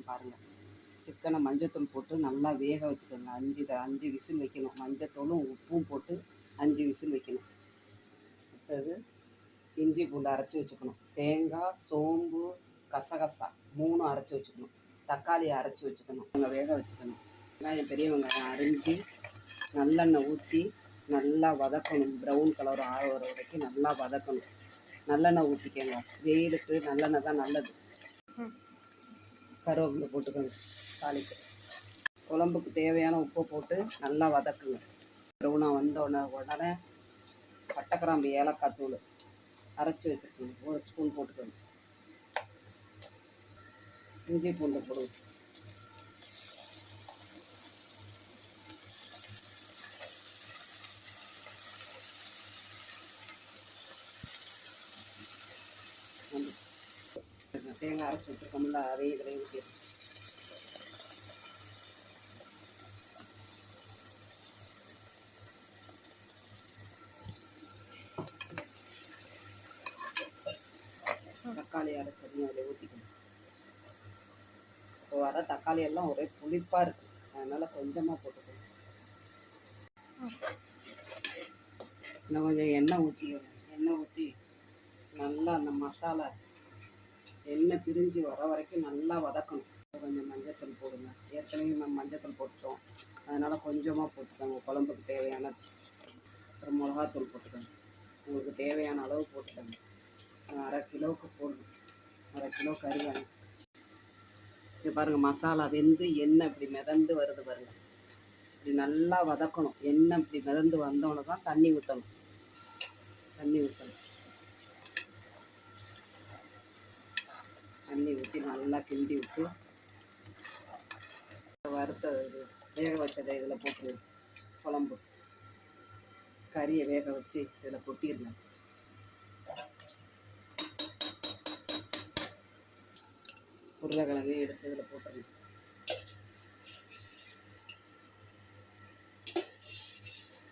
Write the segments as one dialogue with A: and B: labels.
A: பாருங்கள். சிக்கனை மஞ்சத்தூள் போட்டு நல்லா வேக வச்சுக்கோங்க. 5 விசில் வைக்கணும். மஞ்சத்தூளும் உப்பும் போட்டு 5 விசில் வைக்கணும். அடுத்தது இஞ்சி பூண்டு அரைச்சி வச்சுக்கணும். தேங்காய், சோம்பு, கசகசா 3 அரைச்சி வச்சுக்கணும். தக்காளி அரைச்சி வச்சுக்கணும். அங்கே வேக வச்சுக்கணும். வெங்காயம், பெரிய வெங்காயம் அரிஞ்சு நல்லெண்ணெய் ஊற்றி நல்லா வதக்கணும். ப்ரௌன் கலர் ஆகிற வரைக்கும் நல்லா வதக்கணும். நல்லெண்ணெய் ஊற்றிக்கங்க. வெயிலுக்கு நல்லெண்ணெய் தான் நல்லது. கருவேப்பிலை போட்டுக்கோங்க. தாளிக்கு குழம்புக்கு தேவையான உப்பை போட்டு நல்லா வதக்குங்க. ப்ரௌனாக வந்த உடனே பட்டை, கிராம்பு, ஏலக்காய் தூள் அரைச்சி வச்சுருக்கோங்க. 1 ஸ்பூன் போட்டுக்கோங்க. இஞ்சி பூண்டு போடுங்க. தேங்காய் அரைச்சி வச்சுருக்கோம்ல, அதையும் இதில் ஊற்றி தக்காளி அரைச்சதையும் அதில் ஊற்றிக்கணும். இப்போ வர தக்காளி எல்லாம் ஒரே புளிப்பாக இருக்குது, அதனால் கொஞ்சமாக போட்டுக்கணும். இன்னும் கொஞ்சம் எண்ணெய் ஊற்றி நல்லா அந்த மசாலா எண்ணெய் பிரிஞ்சு வர வரைக்கும் நல்லா வதக்கணும். கொஞ்சம் மஞ்சத்தூள் போடுங்க. ஏற்கனவே நம்ம மஞ்சத்தூள் போட்டுட்டோம், அதனால் கொஞ்சமாக போட்டுக்கோங்க. குழம்புக்கு தேவையான. அப்புறம் மிளகாத்தூள் போட்டுக்கோங்க. உங்களுக்கு தேவையான அளவு போட்டுக்கோங்க. 1/2 கிலோவுக்கு போடணும். 1/2 கிலோ கறி வேணும். இது பாருங்கள், மசாலா வெந்து எண்ணெய் இப்படி மிதந்து வருது பாருங்கள். இப்படி நல்லா வதக்கணும். எண்ணெய் இப்படி மிதந்து வந்தோன்னு தான் தண்ணி ஊற்றணும். தண்ணி ஊற்றி நல்லா கிண்டி விட்டு வறுத்த வேக வச்சதை இதில் போட்டு குழம்பு கறியை வேக வச்சு இதில் கொட்டிடுங்க. உருளைக்கிழங்கு எடுத்து இதில் போட்டுருங்க.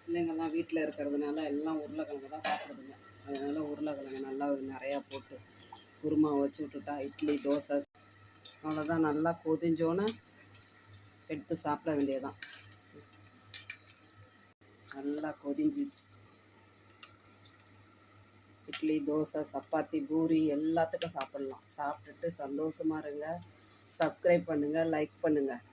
A: பிள்ளைங்கள்லாம் வீட்டில் இருக்கிறதுனால எல்லாம் உருளைக்கிழங்கு தான் சாப்பிடுதுங்க. அதனால் உருளைக்கிழங்கு நல்லா நிறையா போட்டு குருமா வச்சு விட்டுட்டா இட்லி, தோசை அவ்வளோதான். நல்லா கொதிஞ்சோன்னு எடுத்து சாப்பிட வேண்டியதான். நல்லா கொதிஞ்சிச்சு. இட்லி, தோசை, சப்பாத்தி, பூரி எல்லாத்துக்கும் சாப்பிட்லாம். சாப்பிட்டுட்டு சந்தோஷமாக இருங்க. சப்ஸ்கிரைப் பண்ணுங்கள், லைக் பண்ணுங்கள்.